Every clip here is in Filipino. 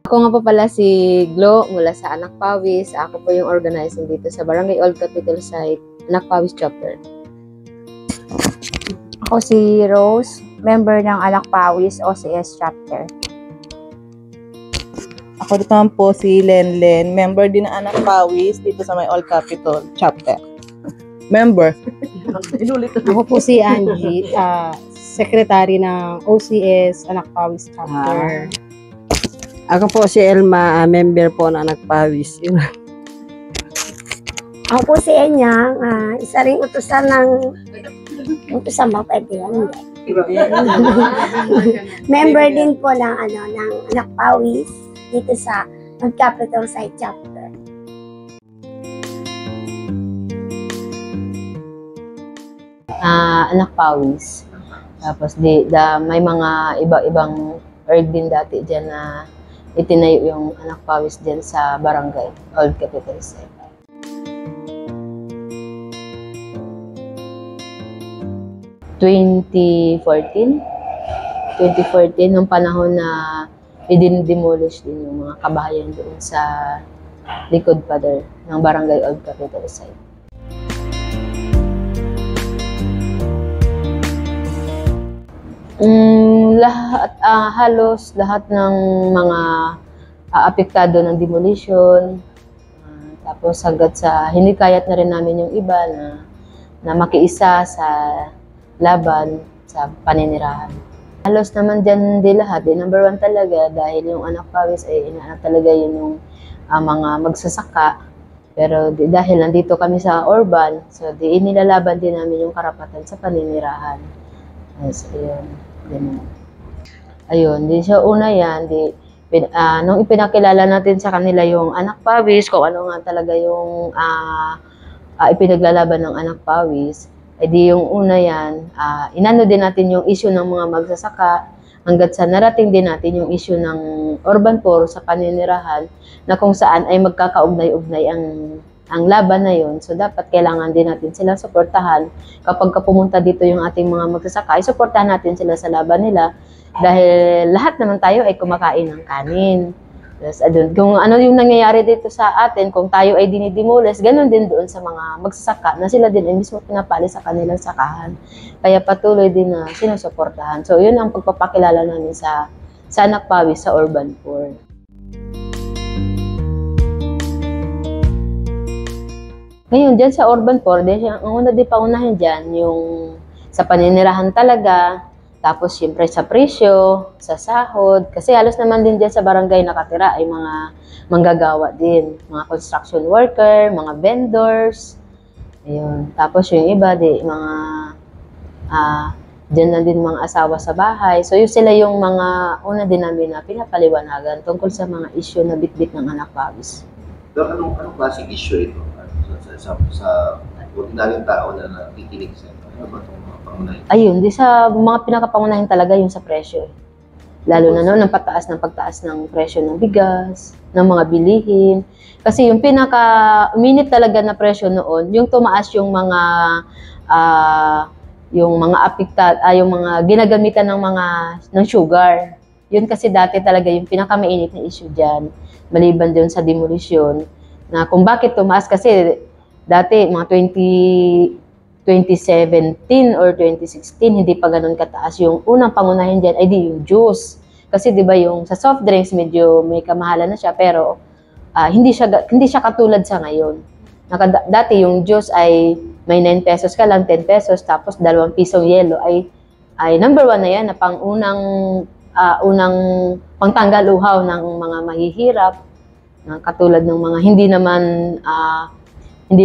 Ako nga po pala si Glo mula sa Anak Pawis. Ako po yung organizing dito sa Barangay Old Capitol Site, Anak Pawis Chapter. Ako si Rose, member ng Anak Pawis OCS Chapter. Ako naman po si Lenlen, member din ng Anak Pawis dito sa may Old Capitol Chapter. Member. Ako po si Angie, secretary ng OCS Anak Pawis Chapter. Ako po si Elma, member po ng Anak Pawis. Ako po si Enyang, isa ring utusan ba pwede yan? Member din po ng Anak Pawis dito sa Capital Site Chapter. Anak Pawis. Tapos may mga iba-ibang org din dati dyan na itinayo yung Anak Pawis dyan sa Barangay Old Capitol Site. (2014) nung panahon na i-demolish din yung mga kabahayan doon sa likod pader ng Barangay Old Capitol Site. Halos lahat ng mga apektado ng demolition, tapos hanggat sa hindi kayat na rin namin yung iba na makiisa sa laban sa paninirahan. Halos naman dyan di lahat, number one talaga dahil yung Anak Pawis ay inaano talaga yun yung mga magsasaka. Pero dahil nandito kami sa urban, so inilalaban din namin yung karapatan sa paninirahan. Yes, ayun. Ayun, di siya una yan, nung ipinakilala natin sa kanila yung Anak Pawis, kung ano nga talaga yung ipinaglalaban ng Anak Pawis, di yung una yan, inano din natin yung issue ng mga magsasaka, hanggat sa narating din natin yung issue ng urban poor sa paninirahan, na kung saan ay magkakaugnay-ugnay ang laban na yun. So, dapat kailangan din natin silang suportahan. Kapag pumunta dito yung ating mga magsasaka, suportahan natin sila sa laban nila. Dahil lahat naman tayo ay kumakain ng kanin. Yes, kung ano yung nangyayari dito sa atin, kung tayo ay dinidemoles, ganun din doon sa mga magsasaka, na sila din ay mismo pinapali sa kanilang sakahan. Kaya patuloy din na sinusuportahan. So, yun ang pagpapakilala namin sa Anak Pawis sa urban poor. Ngayon, dyan sa urban poor, ang una din paunahin dyan, yung sa paninirahan talaga, tapos siyempre sa presyo, sa sahod, kasi halos naman din dyan sa barangay nakatira ay mga manggagawa din, mga construction worker, mga vendors, ayun. Tapos yung iba, dyan na din mga asawa sa bahay. So yun sila yung mga una din namin na pinapaliwanagan tungkol sa mga issue na bitbit ng Anak Pawis. Pero anong klaseng issue ito? Sa ordinaryong tao na nakikinig sa ito? Ano ba itong mga pangunahin? Ayun, sa mga pinakapangunahin talaga yung sa presyo. Lalo na noon, ng pagtaas ng presyo ng bigas, ng mga bilihin. Kasi yung pinaka-minute talaga na presyo noon, yung tumaas yung mga yung mga ginagamitan ng sugar. Yun kasi dati talaga yung pinaka-mainit na issue dyan, maliban din sa demolition, na kung bakit tumaas kasi dati mga 2017 or 2016 hindi pa ganoon kataas. Yung unang pangunahin diyan ay yung juice. Kasi 'di ba yung sa soft drinks medyo may kamahalan na siya, pero hindi siya katulad sa ngayon. Dati yung juice ay may 9 pesos ka lang, 10 pesos, tapos 2 pisong yelo ay number one na yan na unang pangtanggal uhaw ng mga mahihirap. Katulad ng mga hindi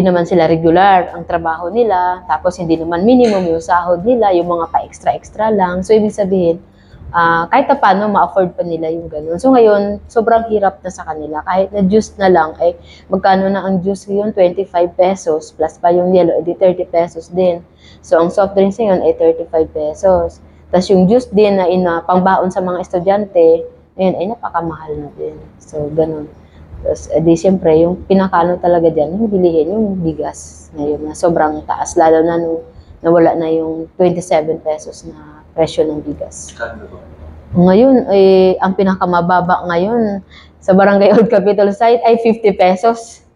naman sila regular ang trabaho nila, tapos hindi naman minimum yung sahod nila, yung mga pa-extra-extra lang. So, ibig sabihin, kahit na paano, ma-afford pa nila yung ganun. So, ngayon, sobrang hirap na sa kanila. Kahit na juice na lang, ay magkano na ang juice ngayon? 25 pesos, plus pa yung yellow, edi 30 pesos din. So, ang soft drinks ngayon ay 35 pesos. Tapos yung juice din na pangbaon sa mga estudyante, ngayon ay napakamahal na din. So, ganun. Tapos, siyempre, yung pinakano talaga dyan, yung bilihin, yung bigas ngayon na sobrang taas. Lalo na nung nawala na yung 27 pesos na presyo ng bigas. Ngayon, ang pinakamababa ngayon sa Barangay Old Capitol site ay 50 pesos.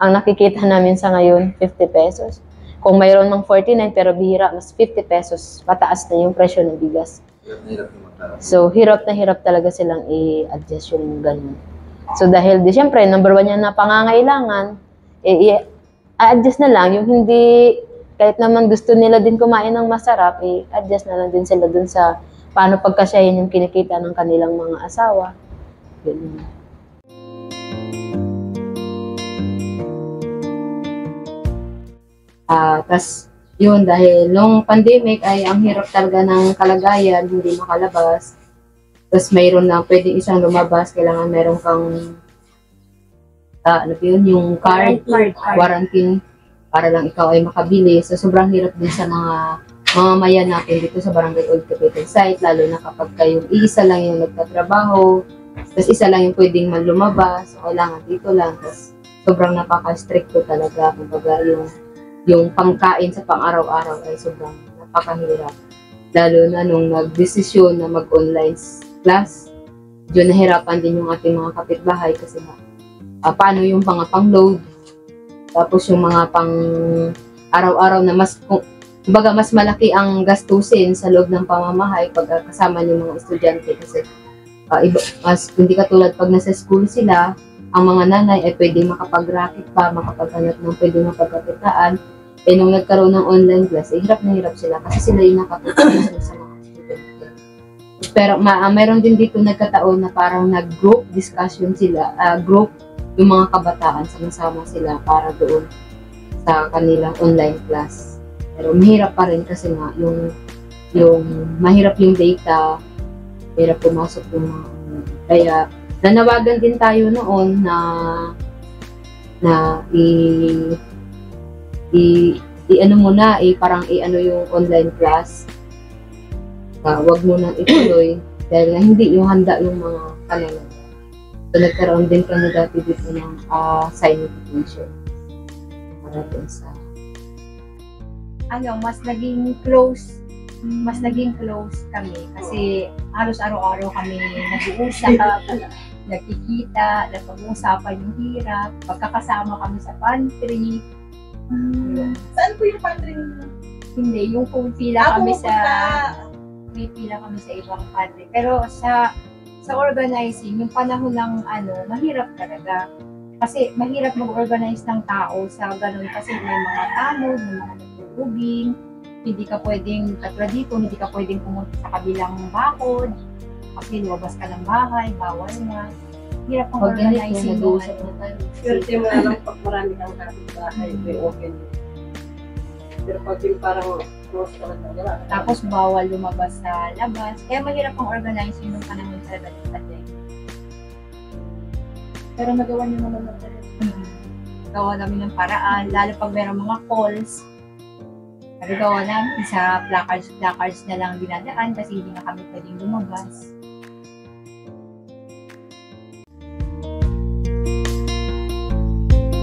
Ang nakikita namin sa ngayon, 50 pesos. Kung mayroon mang 49 pero bihira, mas 50 pesos. Pataas na yung presyo ng bigas. Hirap na hirap yung magkaroon. So, hirap na hirap talaga silang i-adjust yung ganun. So, dahil di syempre, number one yan na pangangailangan, i-adjust na lang. Yung hindi, kahit naman gusto nila din kumain ng masarap, i-adjust na lang din sila dun sa paano pagkasyahin yung kinikita ng kanilang mga asawa. Ganun. Tas yun, dahil nung pandemic ay ang hirap talaga ng kalagayan, hindi makalabas. Tapos mayroon na pwedeng isang lumabas, kailangan meron kang ano yun, yung card, warranty, para lang ikaw ay makabili. So sobrang hirap din sa mga mamamayan natin dito sa Barangay Old Capitol site, lalo na kapag kayong isa lang yung nagtatrabaho, tapos isa lang yung pwedeng lumabas, so kailangan dito lang. Tapos sobrang napaka-stricto talaga, kumbaga yung pangkain sa pang-araw-araw ay sobrang napakahirap. Lalo na nung nag-desisyon na mag-online class, yun nahirapan din yung ating mga kapitbahay kasi paano yung mga pang-load, tapos yung mga pang-araw-araw na kumbaga mas malaki ang gastusin sa loob ng pamamahay pag kasama yung mga estudyante kasi mas hindi katulad pag nasa school sila, ang mga nanay ay pwedeng makapag-racket pa, makapaghanap ng pwedeng mapagkakitaan. Nung nagkaroon ng online class, hirap na hirap sila kasi sila yung nakatutulong sa mga estudyante. Pero mayroon din dito nagkataon na parang nag-group discussion sila, group yung mga kabataan, sama-sama sila para doon sa kanilang online class. Pero mahirap pa rin kasi nga yung mahirap yung data, mahirap pumasok yung mga kaya nanawagan din tayo noon na parang yung online class. Wag mo nang ituloy dahil nga hindi yung handa yung mga kanila. So nagkaroon din kami dati dito ng signification para din sa Mas naging close kami kasi halos araw-araw kami nag-uusap, nagkikita, napag-uusapan yung hirap, pagkakasama kami sa pantry. Saan po yung pantry ninyo? Hindi, yung pumipila kami sa ibang pantry. Pero sa organizing, yung panahon ng mahirap talaga. Kasi mahirap mag-organize ng tao sa ganun kasi may mga tanod, may mga nagtutubing, hindi ka pwedeng katulad dito, hindi ka pwedeng pumunta sa kabilang bakod kasi lumabas ka ng bahay, bawal nga. Hirap ang organizing mo. Swerte mo na lang pag marami kang kapitbahay, may open. Pero pag yung parang close talaga, wala. Tapos bawal lumabas sa labas. Kaya mahirap ang organizing nung panahon talaga ng pandemic. Pero nagawa niyo naman na talaga. Gawa namin ng paraan, lalo pag mayroong mga calls. Nagagawa namin sa placards na lang dinadaan kasi hindi na kami pwedeng lumabas.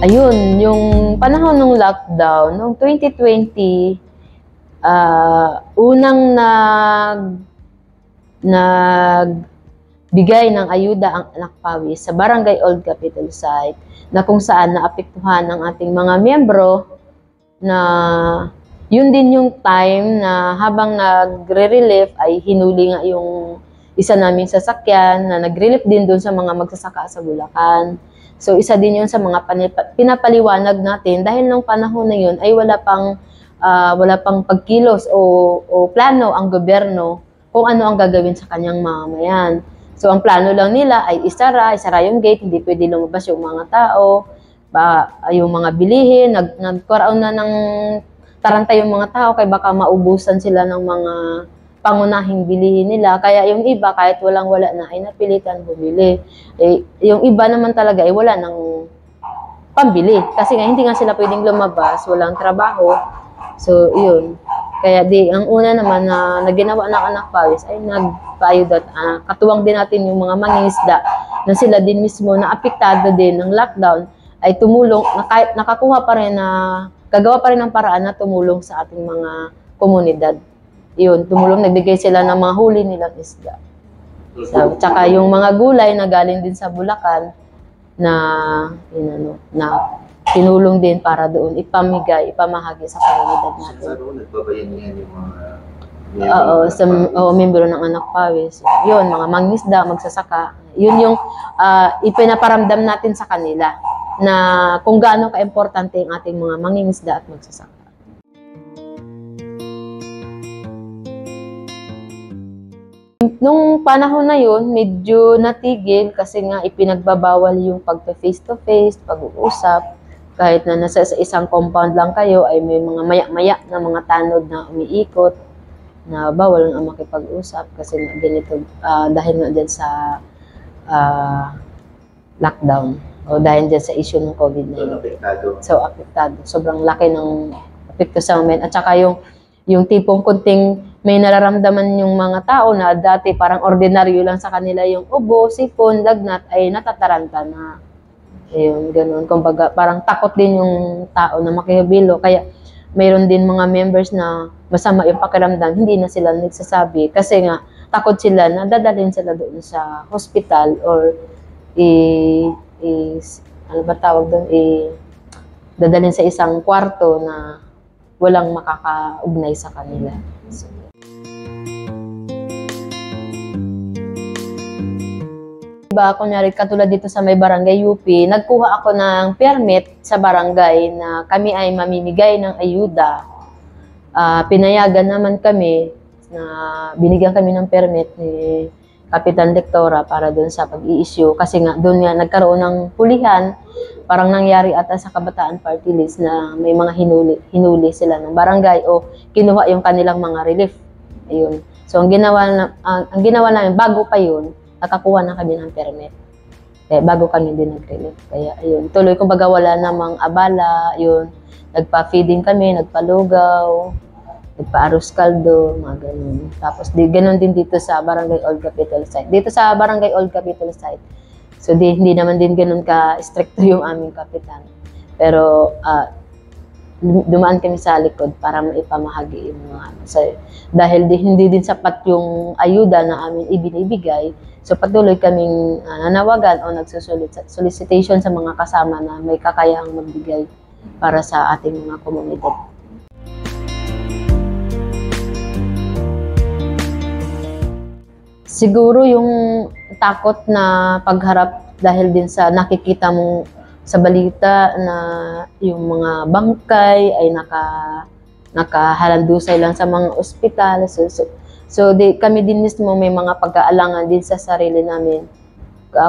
Ayun, yung panahon ng lockdown, noong 2020, unang nagbigay ng ayuda ang Anak Pawis sa Barangay Old Capitol site na kung saan naapektuhan ng ating mga miyembro na yun din yung time na habang nagre-relief ay hinuli nga yung isa naming sasakyan na nag-relief din doon sa mga magsasaka sa Bulacan. So isa din yun sa mga pinapaliwanag natin dahil nung panahon na yun ay wala pang pagkilos o plano ang gobyerno kung ano ang gagawin sa kanyang mamamayan. So ang plano lang nila ay isara yung gate, hindi pwede lumabas yung mga tao, yung mga bilihin, nagkaroon na ng taranta yung mga tao kaya baka maubusan sila ng mga pangunahing bilihin nila. Kaya yung iba, kahit walang-wala na, ay napilitan bumili. Yung iba naman talaga, ay wala ng pambili. Kasi nga, hindi nga sila pwedeng lumabas, walang trabaho. So, yun. Kaya ang una naman na ginawa ng Anak Pawis ay nagpaayuda. Katuwang din natin yung mga mangingisda na sila din mismo na apektado din ng lockdown ay tumulong, nakakuha pa rin gagawa pa rin ng paraan na tumulong sa ating mga komunidad. Yun, tumulong, nagbigay sila ng mga huli nilang isda. So, tsaka yung mga gulay na galing din sa Bulacan na na tinulong din para doon ipamahagi sa komunidad natin. Sa roon, nagbabayan yan yung mga Membro ng Anak Pawis. Yun, mga mangisda, magsasaka. Yun yung ipinaparamdam natin sa kanila na kung gaano ka-importante ang ating mga mangingisda at magsasaka. Nung panahon na yun, medyo natigil kasi nga ipinagbabawal yung pagpe-face-to-face, pag-uusap. Kahit na nasa isang compound lang kayo, ay may mga maya-maya na mga tanod na umiikot na bawal nga makipag-usap kasi nga ganito, dahil nga dyan sa lockdown o dahil dyan sa issue ng COVID-19. So, apektado. Sobrang laki ng apekto sa amin. At saka yung tipong kunting may nararamdaman yung mga tao na dati parang ordinaryo lang sa kanila yung ubo, sipon, lagnat, ay natataranta na. Ayun, ganun. Kumbaga, parang takot din yung tao na makihibilo. Kaya, mayroon din mga members na masama yung pakiramdam, hindi na sila nagsasabi. Kasi nga, takot sila na dadalhin sila doon sa hospital or ano ba tawag doon? Dadalhin sa isang kwarto na walang makakaugnay sa kanila. So, kunyari, katulad dito sa may barangay UP, nagkuha ako ng permit sa barangay na kami ay mamimigay ng ayuda. Pinayagan naman kami na binigyan kami ng permit ni Kapitan Lectora para doon sa pag-i-issue. Kasi nga, doon nga nagkaroon ng pulihan, parang nangyari ata sa Kabataan Party List na may mga hinuli sila ng barangay o kinuha yung kanilang mga relief. Ayun. So, ang ginawa namin, bago pa yun, nakakuha na kami ng permit. Kaya bago kami din nag-relief. Kaya ayun, tuloy kumbaga wala namang abala, yun. Nagpa-feeding kami, nagpalugaw, nagpa-arroz caldo, mga ganun. Tapos ganun din dito sa Barangay Old Capital Site. Dito sa Barangay Old Capital Site, so hindi naman din ganun ka-stricto yung aming kapitan. Pero dumaan kami sa likod para maipamahagi yung mga dahil hindi din sapat yung ayuda na amin ibinibigay. So patuloy kaming nanawagan o nagsusolicitation sa mga kasama na may kakayahang magbigay para sa ating mga komunidad. Siguro yung takot na pagharap dahil din sa nakikita mo sa balita na yung mga bangkay ay nakahalandusay lang sa mga ospital. So kami din mismo may mga pag-aalangan din sa sarili namin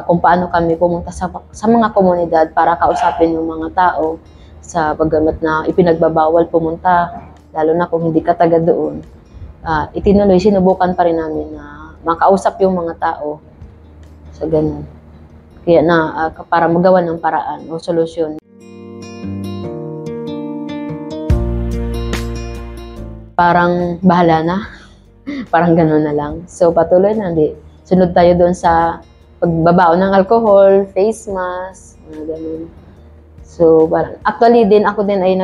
kung paano kami pumunta sa mga komunidad para kausapin yung mga tao sa paggamat na ipinagbabawal pumunta, lalo na kung hindi ka taga doon. Itinuloy, sinubukan pa rin namin na makausap yung mga tao sa ganun. Kaya para magawa ng paraan o solusyon. Parang bahala na. Parang gano'n na lang. So, patuloy na. Sunod tayo doon sa pagbabao ng alcohol, face mask, gano'n. So, actually ako din ay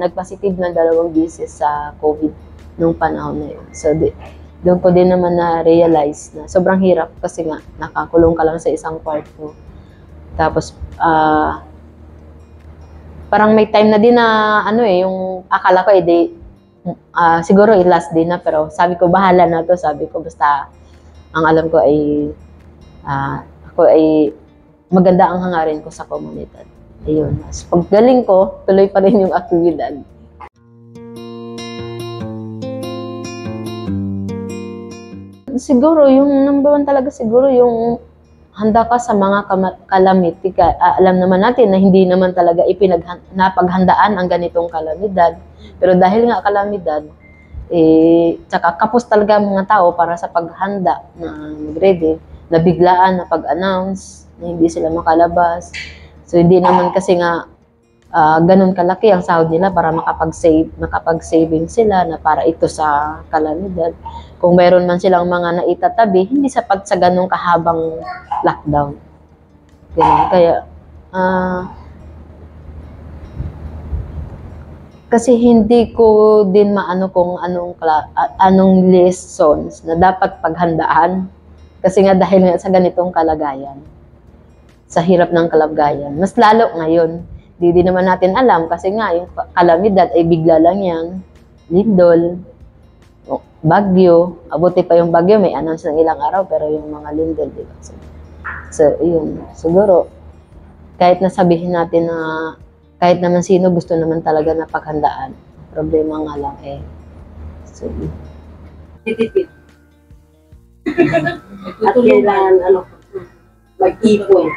nag-positive ng 2 beses sa COVID nung panahon na yun. So, doon ko din naman na-realize na sobrang hirap kasi nga nakakulong ka lang sa isang kwarto. Tapos, parang may time na din na yung akala ko siguro last day na, pero sabi ko bahala na to, sabi ko basta ang alam ko ay ako ay maganda ang hangarin ko sa komunidad. Ayun. So, paggaling ko, tuloy pa rin yung aktibidad. Siguro yung number 1 talaga siguro yung handa ka sa mga calamity. Alam naman natin na hindi naman talaga napaghandaan ang ganitong kalamidad. Pero dahil nga kalamidad, tsaka kapos talaga mga tao para sa paghanda na mag-ready, na biglaan na pag-announce, na hindi sila makalabas. So hindi naman kasi nga ganun kalaki ang sahod nila para makapag-saving sila na para ito sa kalamidad. Kung mayroon man silang mga naitatabi, hindi sapat sa ganung kahabang lockdown. Ganun. Kaya, kasi hindi ko din maano kung anong lessons na dapat paghandaan. Kasi nga dahil nga sa ganitong kalagayan, sa hirap ng kalagayan, mas lalo ngayon. Di naman natin alam kasi nga yung kalamidad ay bigla lang yan. Lindol, bagyo, abuti pa yung bagyo, may announce ng ilang araw, pero yung mga lindol, di ba? So yun, siguro, kahit nasabihin natin na kahit naman sino gusto naman talaga na paghandaan, problema nga lang so, Titipid. At kailangan, mag-ipon.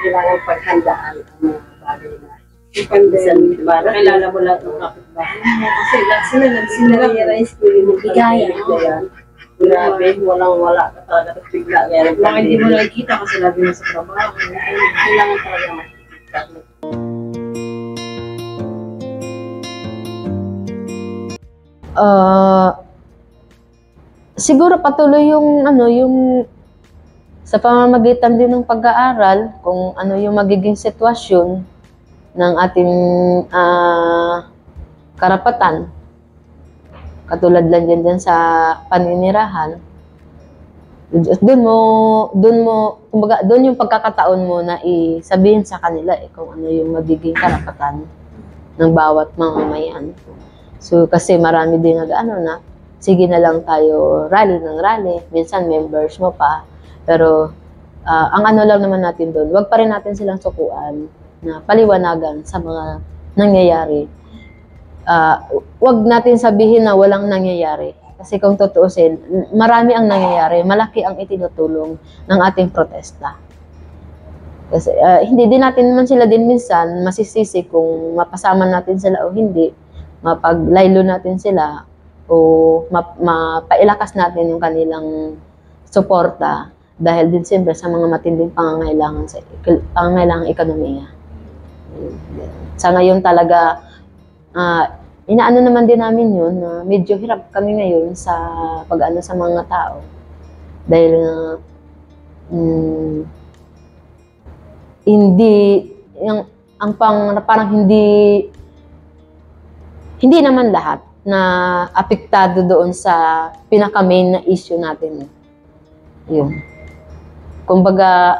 Kailangan paghandaan ang mga bagay na. Pandemic, kilala mo lahat ng kapitbahay. Kasi lahat sila nag-realize ko yung Bigaya. Grabe, walang-wala ka talaga. Tapos bigla kaya Baka hindi mo nakikita kasi lagi mo sa trabaho. kailangan talaga makikita. Siguro patuloy yung sa pamamagitan din ng pag-aaral kung ano yung magiging sitwasyon ng ating karapatan. Katulad lang din sa paninirahan. Doon yung pagkakataon mo na isabihin sa kanila kung ano yung magiging karapatan ng bawat mamamayan. So, kasi marami din na sige na lang tayo rally ng rally. Minsan members mo pa. Pero, ang ano lang naman natin doon, wag pa rin natin silang sukuan na paliwanagan sa mga nangyayari. Wag natin sabihin na walang nangyayari. Kasi kung tutuusin, marami ang nangyayari, malaki ang itinutulong ng ating protesta. Kasi hindi din natin man sila din minsan masisisi kung mapasama natin sila o hindi, mapaglaylo natin sila o mapailakas natin yung kanilang suporta dahil din siyempre sa mga matinding pangangailangan ekonomiya. Sa ngayon talaga, inaano naman din namin yun na medyo hirap kami ngayon sa pag-ano sa mga tao. Dahil hindi, parang hindi naman lahat na apektado doon sa pinaka-main na issue natin. Yun. Kumbaga,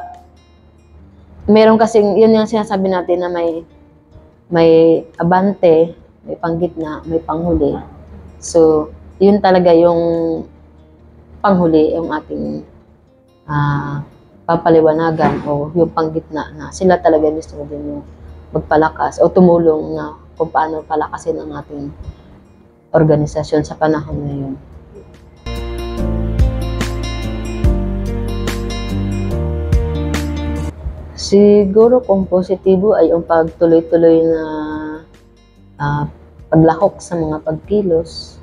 meron kasing, yun yung sinasabi natin na may abante, may panggitna, may panghuli. So, yun talaga yung panghuli, yung ating papaliwanagan o yung panggitna na sila talaga gusto din yung magpalakas o tumulong na kung paano palakasin ang ating organisasyon sa panahon ngayon. Siguro kung positibo ay yung pagtuloy-tuloy na paglahok sa mga pagkilos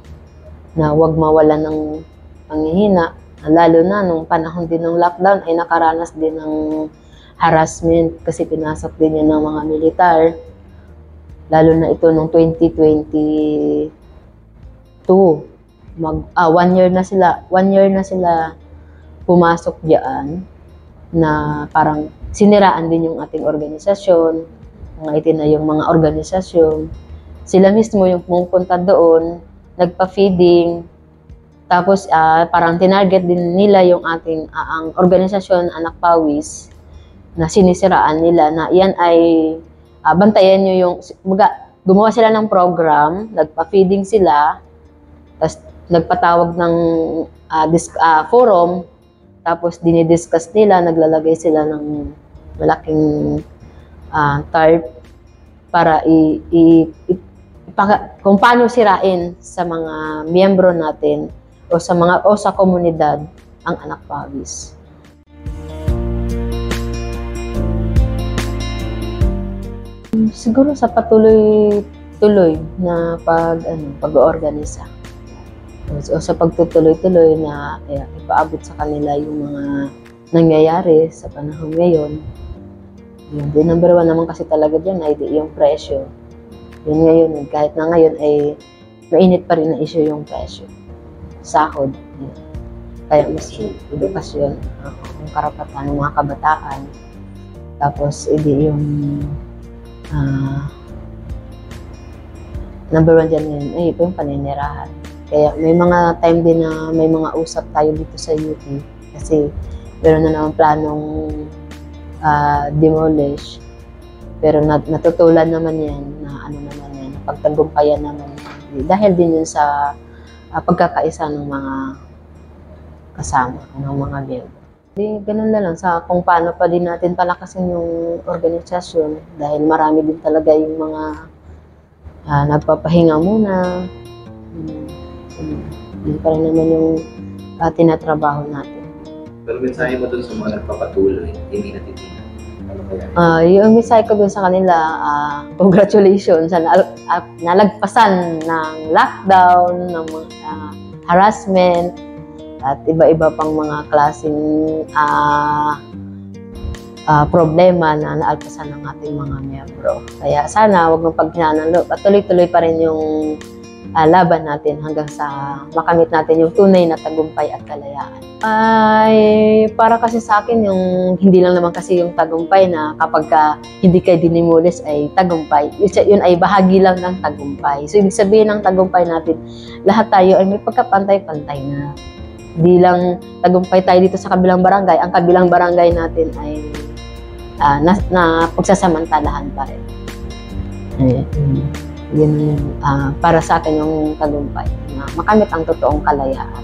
na huwag mawala ng panghihina, lalo na nung panahon din ng lockdown ay nakaranas din ng harassment kasi pinasok din yan ng mga militar, lalo na ito nung 2022. 1 year na sila pumasok diyan na parang siniraan din yung ating organisasyon, mga itinayong mga organisasyon. Sila mismo yung pumupunta doon, nagpa-feeding, tapos parang tinarget din nila yung ating ang organisasyon Anak Pawis na sinisiraan nila na yan ay bantayan nyo yung, gumawa sila ng program, nagpa-feeding sila, tapos nagpatawag ng forum, tapos dinidiscuss nila, naglalagay sila ng malaking tarp para kung paano sirain sa mga miyembro natin o sa komunidad ang Anak Pawis. Siguro sa patuloy-tuloy na pag-organisa. O sa pagtutuloy-tuloy na ipaabot sa kanila yung mga nangyayari sa panahon ngayon. Yun, the number one naman kasi talaga dyan ay yung presyo. Yun ngayon, kahit na ngayon ay mainit pa rin na issue yung presyo. Sahod. Yun. Kaya mas edukasyon, yung karapatan ng mga kabataan. Tapos, yung number one dyan ngayon ay ito yung paninirahan. Kaya may mga time din na may mga usap tayo dito sa UP kasi Meron na naman planong demolish. Pero natutulan naman yan na ano naman yan, pagtagumpayan naman. Dahil din yun sa pagkakaisa ng mga kasama, ng mga miyembro. Di, ganun na lang sa kung paano pa din natin palakasin yung organisasyon dahil marami din talaga yung mga nagpapahinga muna. Yun pa rin naman yung tinatrabaho natin. Pero mensahe mo dun sa mga nagpapatuloy, hindi natitigil. Ano kaya? Yung mensahe ko dun sa kanila, congratulations sa nalagpasan ng lockdown, ng mga harassment, at iba-iba pang mga klaseng problema na naalpasan ng ating mga miyembro. Kaya sana huwag mong paghinaan ng loob at tuloy-tuloy pa rin yung laban natin hanggang sa makamit natin yung tunay na tagumpay at kalayaan. Ay, para kasi sa akin yung hindi lang naman kasi yung tagumpay na kapag hindi kayo dinimulis ay tagumpay. Yun ay bahagi lang ng tagumpay. So, ibig sabihin ng tagumpay natin, lahat tayo ay may pagkapantay-pantay na. Hindi lang tagumpay tayo dito sa kabilang barangay, ang kabilang barangay natin ay na pagsasamantalahan pa rin. Yun, para sa akin yung tagumpay, na makamit ang totoong kalayaan.